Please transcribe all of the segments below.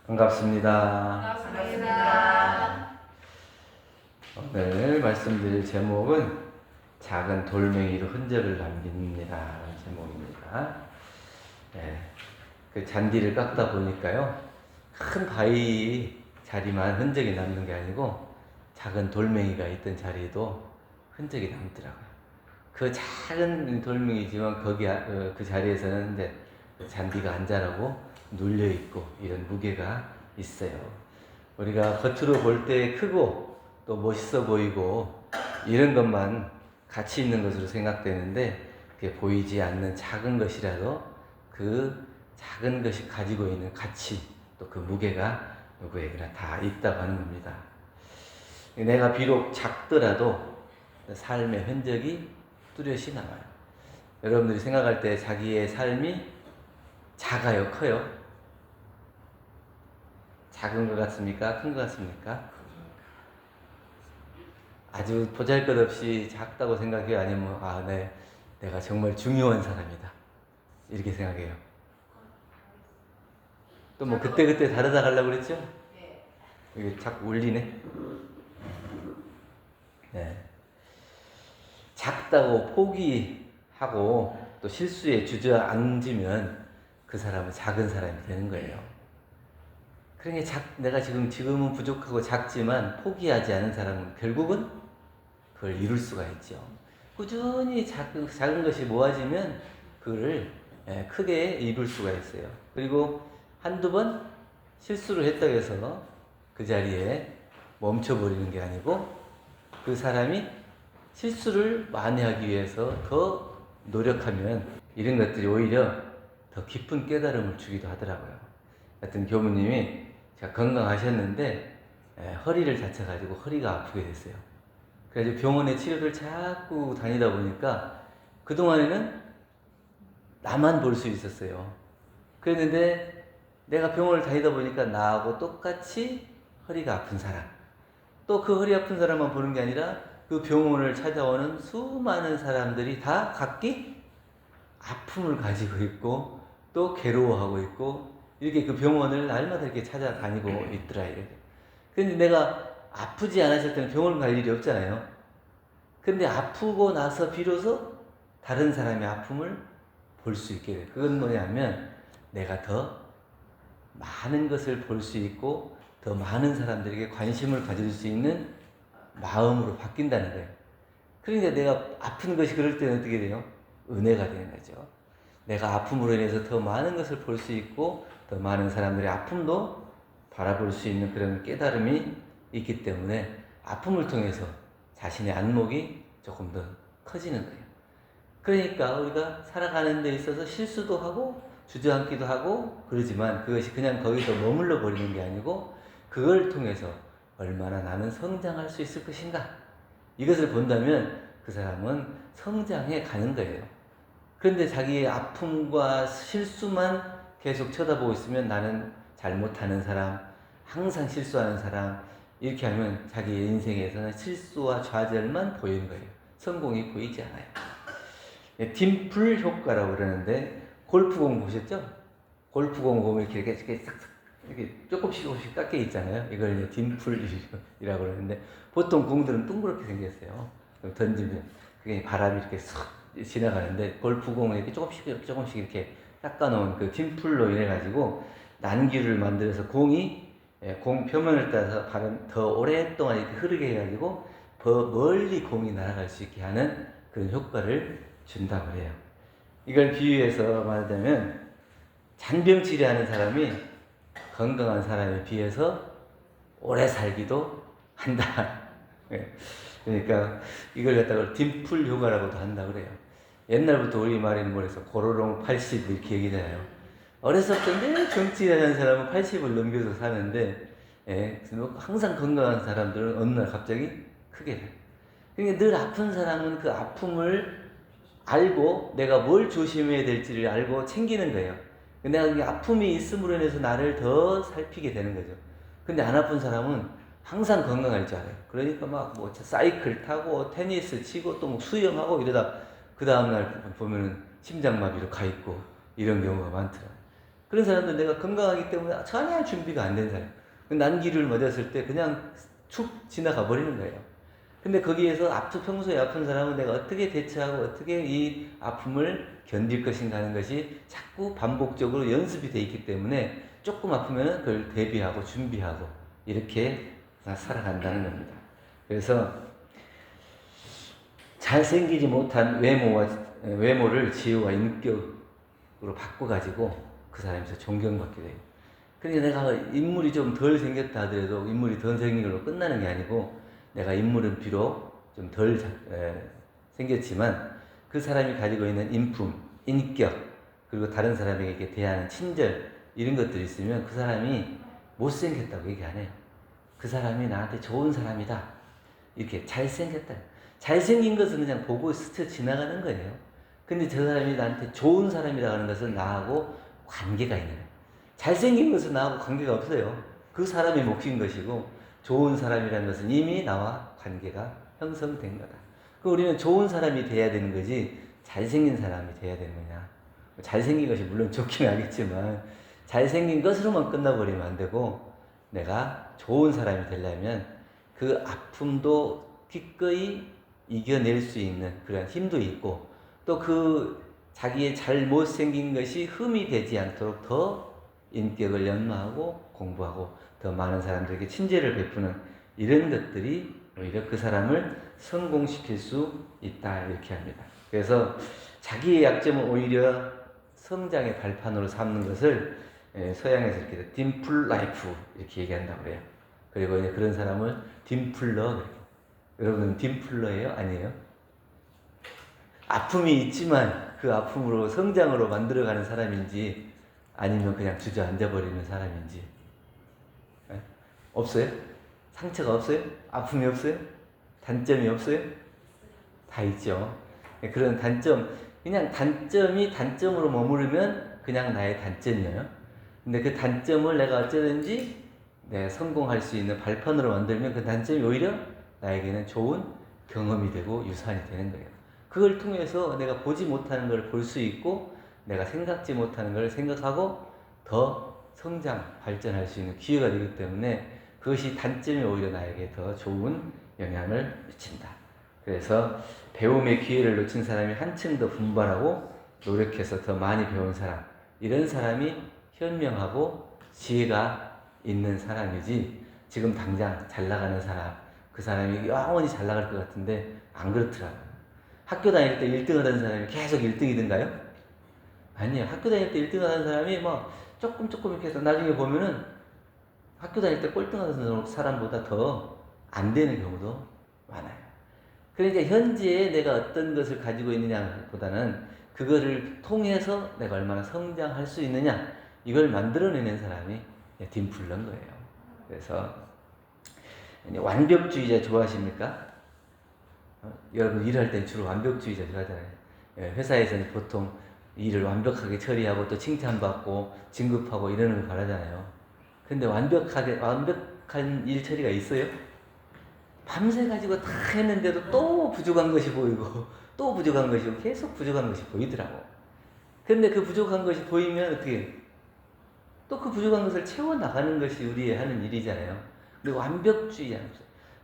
반갑습니다. 반갑습니다. 오늘 말씀드릴 제목은 작은 돌멩이로 흔적을 남깁니다 라는 제목입니다. 네, 그 잔디를 깎다 보니까요, 큰 바위 자리만 흔적이 남는 게 아니고 작은 돌멩이가 있던 자리에도 흔적이 남더라고요. 그 작은 돌멩이지만 거기 그 자리에서는 이제 잔디가 안 자라고 눌려 있고 이런 무게가 있어요. 우리가 겉으로 볼 때 크고 또 멋있어 보이고 이런 것만 가치 있는 것으로 생각되는데, 그게 보이지 않는 작은 것이라도 그 작은 것이 가지고 있는 가치, 또 그 무게가 누구에게나 다 있다고 하는 겁니다. 내가 비록 작더라도 삶의 흔적이 뚜렷이 남아요. 여러분들이 생각할 때 자기의 삶이 작아요, 커요? 작은 것 같습니까? 큰 것 같습니까? 아주 보잘것없이 작다고 생각해요? 아니면 내가 정말 중요한 사람이다 이렇게 생각해요? 또 뭐 그때그때 다르다 하려고 그랬죠? 네. 이게 자꾸 울리네. 네. 작다고 포기하고 또 실수에 주저앉으면 그 사람은 작은 사람이 되는 거예요. 그러니까 내가 지금은 부족하고 작지만 포기하지 않은 사람은 결국은 그걸 이룰 수가 있죠. 꾸준히 작은 것이 모아지면 그거를 크게 이룰 수가 있어요. 그리고 한두 번 실수를 했다고 해서 그 자리에 멈춰버리는 게 아니고, 그 사람이 실수를 만회하기 위해서 더 노력하면 이런 것들이 오히려 더 깊은 깨달음을 주기도 하더라고요. 하여튼 교무님이 제가 건강하셨는데 허리를 다쳐가지고 허리가 아프게 됐어요. 그래서 병원에 치료를 자꾸 다니다 보니까 그동안에는 나만 볼 수 있었어요. 그랬는데 내가 병원을 다니다 보니까 나하고 똑같이 허리가 아픈 사람, 또 그 허리 아픈 사람만 보는 게 아니라 그 병원을 찾아오는 수많은 사람들이 다 각기 아픔을 가지고 있고 또 괴로워하고 있고, 이렇게 그 병원을 날마다 이렇게 찾아다니고 있더라. 근데 내가 아프지 않았을 때는 병원 갈 일이 없잖아요. 근데 아프고 나서 비로소 다른 사람의 아픔을 볼 수 있게 돼요. 그건 뭐냐면 내가 더 많은 것을 볼 수 있고 더 많은 사람들에게 관심을 가질 수 있는 마음으로 바뀐다는 거예요. 그러니까 내가 아픈 것이 그럴 때는 어떻게 돼요? 은혜가 되는 거죠. 내가 아픔으로 인해서 더 많은 것을 볼 수 있고 더 많은 사람들의 아픔도 바라볼 수 있는 그런 깨달음이 있기 때문에 아픔을 통해서 자신의 안목이 조금 더 커지는 거예요. 그러니까 우리가 살아가는 데 있어서 실수도 하고 주저앉기도 하고 그러지만 그것이 그냥 거기서 머물러 버리는 게 아니고 그걸 통해서 얼마나 나는 성장할 수 있을 것인가, 이것을 본다면 그 사람은 성장해 가는 거예요. 그런데 자기의 아픔과 실수만 계속 쳐다보고 있으면 나는 잘못하는 사람, 항상 실수하는 사람, 이렇게 하면 자기의 인생에서는 실수와 좌절만 보이는 거예요. 성공이 보이지 않아요. 딤플 효과라고 그러는데, 골프공 보셨죠? 골프공 보면 이렇게 싹싹 이렇게 조금씩 깎여 있잖아요. 이걸 이제 딤플이라고 그러는데, 보통 공들은 둥그렇게 생겼어요. 던지면 그게 바람이 이렇게 싹 지나가는데, 골프공을 이렇게 조금씩 이렇게 깎아놓은 그 딤플로 인해 가지고 난기를 만들어서 공 표면을 따라서 바람 더 오랫동안 이렇게 흐르게 해가지고 더 멀리 공이 날아갈 수 있게 하는 그런 효과를 준다고 해요. 이걸 비유해서 말하자면 잔병 치료하는 사람이 건강한 사람에 비해서 오래 살기도 한다. 그러니까 이걸 갖다가 딤플 효과라고도 한다 그래요. 옛날부터 우리 말에는 뭐래서 고로롱 80 이렇게 얘기잖아요. 어렸을 때 정치하는 사람은 80을 넘겨서 사는데, 항상 건강한 사람들은 어느 날 갑자기 크게 돼. 그러니까 늘 아픈 사람은 그 아픔을 알고 내가 뭘 조심해야 될지를 알고 챙기는 거예요. 내가 아픔이 있음으로 인해서 나를 더 살피게 되는 거죠. 근데 안 아픈 사람은 항상 건강할 줄 알아요. 그러니까 막 뭐 사이클 타고 테니스 치고 또 뭐 수영하고 이러다 그 다음날 보면은 심장마비로 가 있고 이런 경우가 많더라고요. 그런 사람들 내가 건강하기 때문에 전혀 준비가 안 된 사람. 난기를 맞았을 때 그냥 축 지나가 버리는 거예요. 근데 거기에서 평소에 아픈 사람은 내가 어떻게 대처하고 어떻게 이 아픔을 견딜 것인가 하는 것이 자꾸 반복적으로 연습이 돼 있기 때문에 조금 아프면 그걸 대비하고 준비하고 이렇게 살아간다는 겁니다. 그래서 잘생기지 못한 외모를 지혜와 인격으로 바꿔가지고 그 사람에서 존경받게 돼요. 그러니까 내가 인물이 좀 덜 생겼다 하더라도 인물이 덜 생긴 걸로 끝나는 게 아니고 내가 인물은 비록 좀 덜 생겼지만 그 사람이 가지고 있는 인품, 인격, 그리고 다른 사람에게 대하는 친절 이런 것들이 있으면 그 사람이 못생겼다고 얘기 안 해요. 그 사람이 나한테 좋은 사람이다. 이렇게 잘생겼다. 잘생긴 것은 그냥 보고 스쳐 지나가는 거예요. 근데 저 사람이 나한테 좋은 사람이라고 하는 것은 나하고 관계가 있는 거예요. 잘생긴 것은 나하고 관계가 없어요. 그 사람의 몫인 것이고 좋은 사람이라는 것은 이미 나와 관계가 형성된 거다. 우리는 좋은 사람이 돼야 되는 거지 잘생긴 사람이 돼야 되는 거냐. 잘생긴 것이 물론 좋긴 하겠지만 잘생긴 것으로만 끝나버리면 안 되고 내가 좋은 사람이 되려면 그 아픔도 기꺼이 이겨낼 수 있는 그런 힘도 있고 또 그 자기의 잘 못생긴 것이 흠이 되지 않도록 더 인격을 연마하고 공부하고 더 많은 사람들에게 친절을 베푸는 이런 것들이 오히려 그 사람을 성공시킬 수 있다 이렇게 합니다. 그래서 자기의 약점을 오히려 성장의 발판으로 삼는 것을 서양에서 이렇게 딤플 라이프 이렇게 얘기한다고 해요. 그리고 이제 그런 사람을 딤플러. 여러분은 딤플러예요? 아니에요? 아픔이 있지만 그 아픔으로 성장으로 만들어가는 사람인지 아니면 그냥 주저앉아 버리는 사람인지. 네? 없어요? 상처가 없어요? 아픔이 없어요? 단점이 없어요? 다 있죠. 그런 단점, 그냥 단점이 단점으로 머무르면 그냥 나의 단점이에요. 근데 그 단점을 내가 어쩌든지 내가 성공할 수 있는 발판으로 만들면 그 단점이 오히려 나에게는 좋은 경험이 되고 유산이 되는 거예요. 그걸 통해서 내가 보지 못하는 걸 볼 수 있고 내가 생각지 못하는 걸 생각하고 더 성장, 발전할 수 있는 기회가 되기 때문에 그것이 단점이 오히려 나에게 더 좋은 영향을 미친다. 그래서 배움의 기회를 놓친 사람이 한층 더 분발하고 노력해서 더 많이 배운 사람, 이런 사람이 현명하고 지혜가 있는 사람이지 지금 당장 잘 나가는 사람, 그 사람이 영원히 잘 나갈 것 같은데 안 그렇더라고요. 학교 다닐 때 1등 하던 사람이 계속 1등이든가요? 아니에요. 학교 다닐 때 1등 하던 사람이 뭐 조금 이렇게 해서 나중에 보면은 학교 다닐 때 꼴등하던 사람보다 더 안 되는 경우도 많아요. 그러니까 현재에 내가 어떤 것을 가지고 있느냐 보다는 그거를 통해서 내가 얼마나 성장할 수 있느냐 이걸 만들어내는 사람이 딤플러인 거예요. 그래서 완벽주의자 좋아하십니까? 여러분 일할 때 주로 완벽주의자 좋아하잖아요. 회사에서는 보통 일을 완벽하게 처리하고 또 칭찬받고 진급하고 이러는 걸 바라잖아요. 근데 완벽한 일 처리가 있어요? 밤새 가지고 다 했는데도 또 부족한 것이 보이고 또 부족한 것이 보이고 계속 부족한 것이 보이더라고. 근데 그 부족한 것이 보이면 어떻게 또 그 부족한 것을 채워나가는 것이 우리의 하는 일이잖아요. 그리고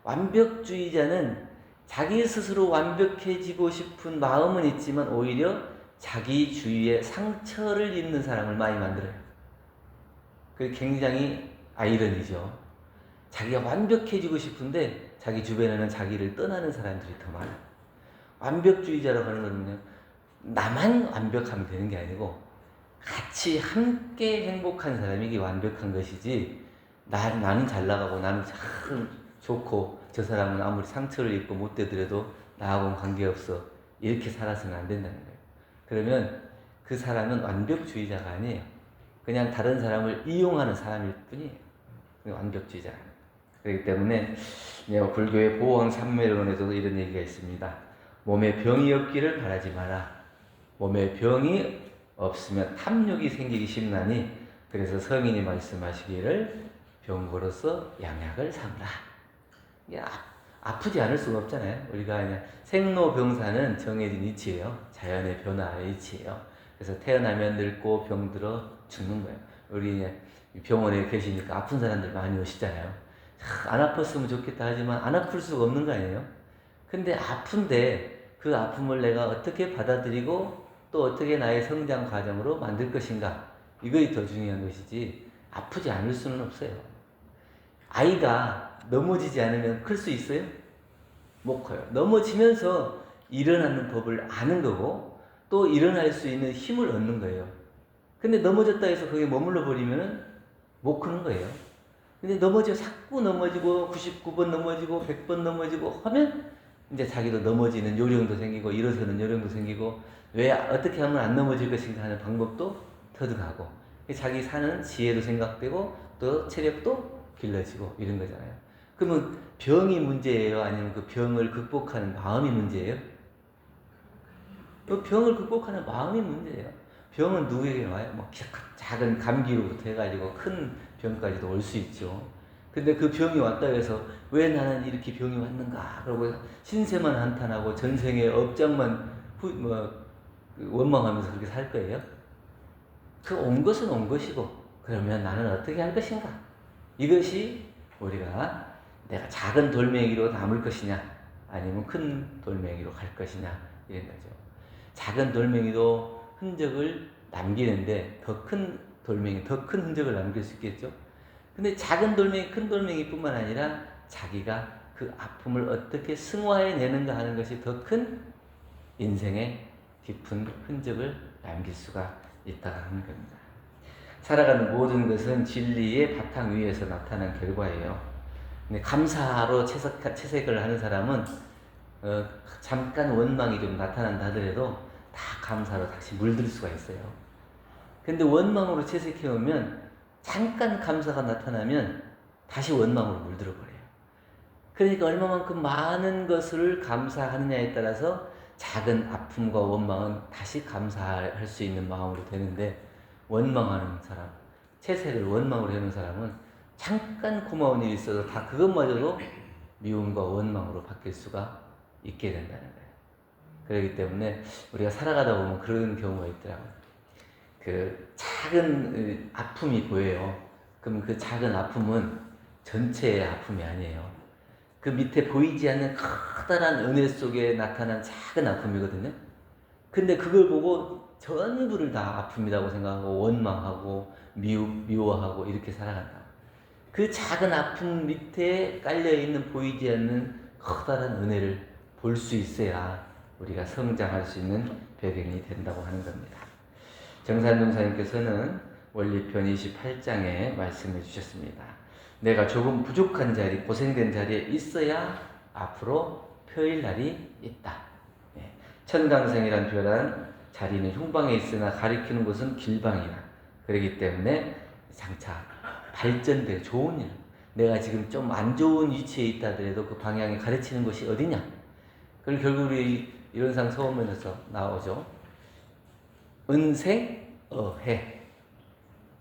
완벽주의자는 자기 스스로 완벽해지고 싶은 마음은 있지만 오히려 자기 주위에 상처를 입는 사람을 많이 만들어요. 그게 굉장히 아이러니죠. 자기가 완벽해지고 싶은데 자기 주변에는 자기를 떠나는 사람들이 더 많아요. 완벽주의자라고 하는 거는요, 나만 완벽하면 되는 게 아니고 같이 함께 행복한 사람이 이게 완벽한 것이지 나는 잘 나가고 나는 참 좋고 저 사람은 아무리 상처를 입고 못 되더라도 나하고는 관계없어 이렇게 살아서는 안 된다는 거예요. 그러면 그 사람은 완벽주의자가 아니에요. 그냥 다른 사람을 이용하는 사람일 뿐이에요. 완벽주의자가 아니에요. 그렇기 때문에 불교의 보왕 삼매론에서도 이런 얘기가 있습니다. 몸에 병이 없기를 바라지 마라. 몸에 병이 없으면 탐욕이 생기기 쉽나니 그래서 성인이 말씀하시기를 병고로서 양약을 삼으라. 아프지 않을 수가 없잖아요. 우리가 그냥 생로병사는 정해진 이치예요. 자연의 변화의 이치예요. 그래서 태어나면 늙고 병들어 죽는 거예요. 우리 병원에 계시니까 아픈 사람들 많이 오시잖아요. 안 아팠으면 좋겠다 하지만 안 아플 수가 없는 거 아니에요? 근데 아픈데 그 아픔을 내가 어떻게 받아들이고 또 어떻게 나의 성장 과정으로 만들 것인가, 이것이 더 중요한 것이지 아프지 않을 수는 없어요. 아이가 넘어지지 않으면 클 수 있어요? 못 커요. 넘어지면서 일어나는 법을 아는 거고 또 일어날 수 있는 힘을 얻는 거예요. 근데 넘어졌다 해서 거기에 머물러 버리면 못 크는 거예요. 근데 자꾸 넘어지고 99번 넘어지고 100번 넘어지고 하면 이제 자기도 넘어지는 요령도 생기고 일어서는 요령도 생기고 왜 어떻게 하면 안 넘어질 것인가 하는 방법도 터득하고 자기 사는 지혜도 생각되고 또 체력도 길러지고 이런 거잖아요. 그러면 병이 문제예요? 아니면 그 병을 극복하는 마음이 문제예요? 그 병을 극복하는 마음이 문제예요. 병은 누구에게 와요? 뭐 작은 감기로부터 해가지고 큰 병까지도 올 수 있죠. 근데 그 병이 왔다 해서 왜 나는 이렇게 병이 왔는가? 그러고 신세만 한탄하고 전생의 업장만 원망하면서 그렇게 살 거예요? 그 온 것은 온 것이고 그러면 나는 어떻게 할 것인가? 이것이 우리가 내가 작은 돌멩이로 남을 것이냐 아니면 큰 돌멩이로 갈 것이냐 이런 거죠. 작은 돌멩이도 흔적을 남기는데 더 큰 돌멩이, 더 큰 흔적을 남길 수 있겠죠. 근데 작은 돌멩이, 큰 돌멩이뿐만 아니라 자기가 그 아픔을 어떻게 승화해내는가 하는 것이 더 큰 인생의 깊은 흔적을 남길 수가 있다고 하는 겁니다. 살아가는 모든 것은 진리의 바탕 위에서 나타난 결과예요. 근데 감사로 채색을 하는 사람은 잠깐 원망이 좀 나타난다 하더라도 다 감사로 다시 물들 수가 있어요. 근데 원망으로 채색해 오면 잠깐 감사가 나타나면 다시 원망으로 물들어 버려요. 그러니까 얼마만큼 많은 것을 감사하느냐에 따라서 작은 아픔과 원망은 다시 감사할 수 있는 마음으로 되는데, 원망하는 사람, 채색을 원망으로 해놓은 사람은 잠깐 고마운 일이 있어도 다 그것마저도 미움과 원망으로 바뀔 수가 있게 된다는 거예요. 그렇기 때문에 우리가 살아가다 보면 그런 경우가 있더라고요. 그 작은 아픔이 보여요. 그럼 그 작은 아픔은 전체의 아픔이 아니에요. 그 밑에 보이지 않는 커다란 은혜 속에 나타난 작은 아픔이거든요. 근데 그걸 보고 전부를 다 아픔이라고 생각하고 원망하고 미워하고 이렇게 살아간다. 그 작은 아픔 밑에 깔려있는 보이지 않는 커다란 은혜를 볼 수 있어야 우리가 성장할 수 있는 배경이 된다고 하는 겁니다. 정산동 사님께서는 원리편 28장에 말씀해 주셨습니다. 내가 조금 부족한 자리, 고생된 자리에 있어야 앞으로 펴일 날이 있다. 천강생이란 표현한 자리는 흉방에 있으나 가리키는 곳은 길방이라. 그렇기 때문에 장차 발전될 좋은 일, 내가 지금 좀 안 좋은 위치에 있다 하더라도 그 방향에 가르치는 곳이 어디냐? 그리고 결국 우리 이론상 서원문에서 나오죠. 은생, 해.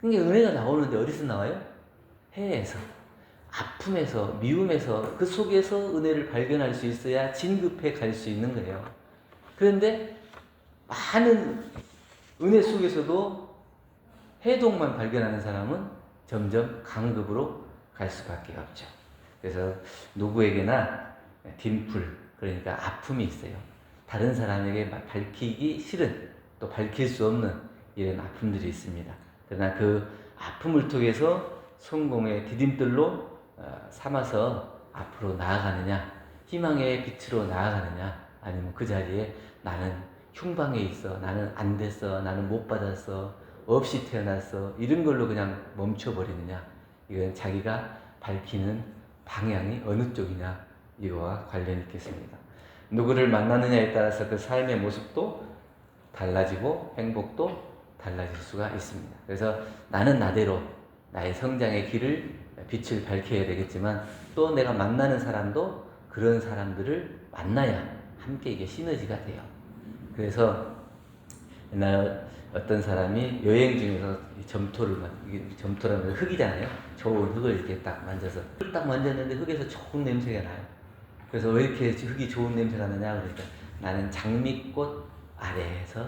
그러니까 은혜가 나오는데 어디서 나와요? 해에서, 아픔에서, 미움에서, 그 속에서 은혜를 발견할 수 있어야 진급해 갈 수 있는 거예요. 그런데 많은 은혜 속에서도 해독만 발견하는 사람은 점점 강급으로 갈 수밖에 없죠. 그래서 누구에게나 딤플, 그러니까 아픔이 있어요. 다른 사람에게 밝히기 싫은, 또 밝힐 수 없는 이런 아픔들이 있습니다. 그러나 그 아픔을 통해서 성공의 디딤돌로 삼아서 앞으로 나아가느냐, 희망의 빛으로 나아가느냐, 아니면 그 자리에 나는 흉방에 있어, 나는 안 됐어, 나는 못 받았어, 없이 태어났어, 이런 걸로 그냥 멈춰버리느냐, 이건 자기가 밝히는 방향이 어느 쪽이냐, 이거와 관련이 있겠습니다. 누구를 만나느냐에 따라서 그 삶의 모습도 달라지고 행복도 달라질 수가 있습니다. 그래서 나는 나대로 나의 성장의 길을, 빛을 밝혀야 되겠지만, 또 내가 만나는 사람도 그런 사람들을 만나야 함께 이게 시너지가 돼요. 그래서 옛날 어떤 사람이 여행 중에서 점토라는 흙이잖아요. 좋은 흙을 이렇게 딱 만져서, 딱 만졌는데 흙에서 좋은 냄새가 나요. 그래서 왜 이렇게 흙이 좋은 냄새가 나냐 그러니까, 나는 장미꽃 아래에서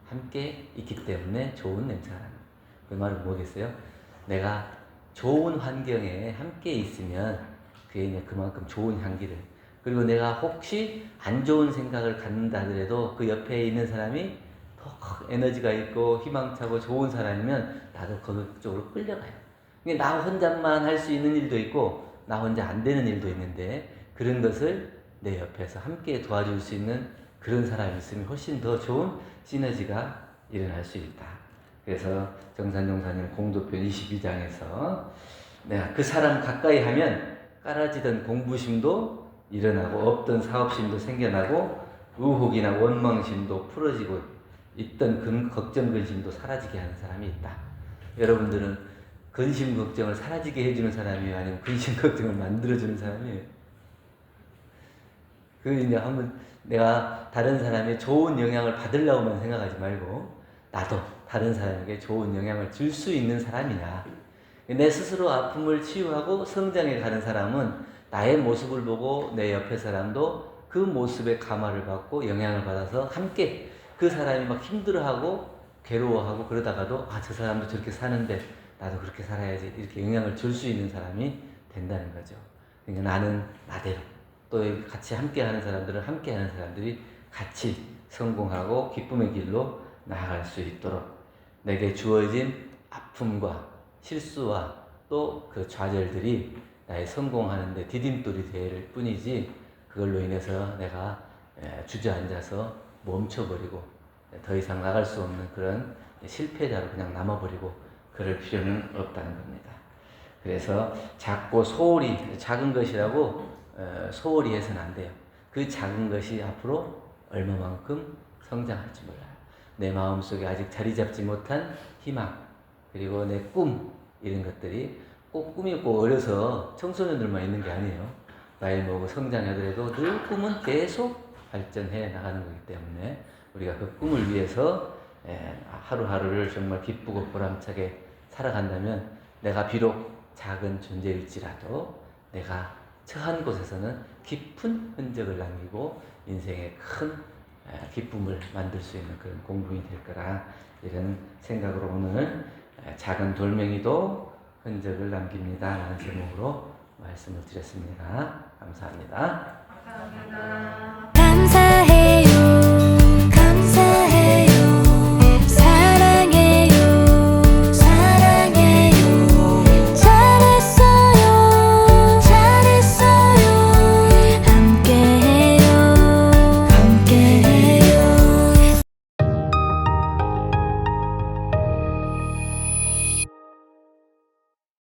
함께 있기 때문에 좋은 냄새가 나요. 그 말은 뭐겠어요? 내가 좋은 환경에 함께 있으면 그게 이제 그만큼 좋은 향기를, 그리고 내가 혹시 안 좋은 생각을 갖는다 하더라도 그 옆에 있는 사람이 더 에너지가 있고 희망차고 좋은 사람이면 나도 그쪽으로 끌려가요. 그러니까 나 혼자만 할 수 있는 일도 있고 나 혼자 안 되는 일도 있는데, 그런 것을 내 옆에서 함께 도와줄 수 있는 그런 사람이 있으면 훨씬 더 좋은 시너지가 일어날 수 있다. 그래서 정산용사님 공도편 22장에서 내가 그 사람 가까이 하면 깔아지던 공부심도 일어나고 없던 사업심도 생겨나고 의혹이나 원망심도 풀어지고 있던 걱정 근심도 사라지게 하는 사람이 있다. 여러분들은 근심 걱정을 사라지게 해주는 사람이에요? 아니면 근심 걱정을 만들어주는 사람이에요? 그 이제 한번 내가 다른 사람의 좋은 영향을 받으려고만 생각하지 말고 나도 다른 사람에게 좋은 영향을 줄 수 있는 사람이냐. 내 스스로 아픔을 치유하고 성장해 가는 사람은 나의 모습을 보고 내 옆에 사람도 그 모습에 감화를 받고 영향을 받아서 함께 그 사람이 막 힘들어하고 괴로워하고 그러다가도 저 사람도 저렇게 사는데 나도 그렇게 살아야지, 이렇게 영향을 줄 수 있는 사람이 된다는 거죠. 그러니까 나는 나대로, 또 같이 함께 하는 사람들은 함께 하는 사람들이 같이 성공하고 기쁨의 길로 나아갈 수 있도록 내게 주어진 아픔과 실수와 또 그 좌절들이 나의 성공하는 데 디딤돌이 될 뿐이지, 그걸로 인해서 내가 주저앉아서 멈춰버리고 더 이상 나갈 수 없는 그런 실패자로 그냥 남아버리고 그럴 필요는 없다는 겁니다. 그래서 작고 소홀히, 작은 것이라고 소홀히 해서는 안 돼요. 그 작은 것이 앞으로 얼마만큼 성장할지 몰라요. 내 마음속에 아직 자리 잡지 못한 희망, 그리고 내 꿈, 이런 것들이 꼭 꿈이 꼭 어려서 청소년들만 있는 게 아니에요. 나이 먹고 성장하더라도 늘 꿈은 계속 발전해 나가는 거기 때문에 우리가 그 꿈을 위해서 하루하루를 정말 기쁘고 보람차게 살아간다면, 내가 비록 작은 존재일지라도 내가 처한 곳에서는 깊은 흔적을 남기고 인생의 큰 기쁨을 만들 수 있는 그런 공부이 될 거라, 이런 생각으로 오늘 작은 돌멩이도 흔적을 남깁니다 라는 제목으로 말씀을 드렸습니다. 감사합니다. 감사합니다. 감사해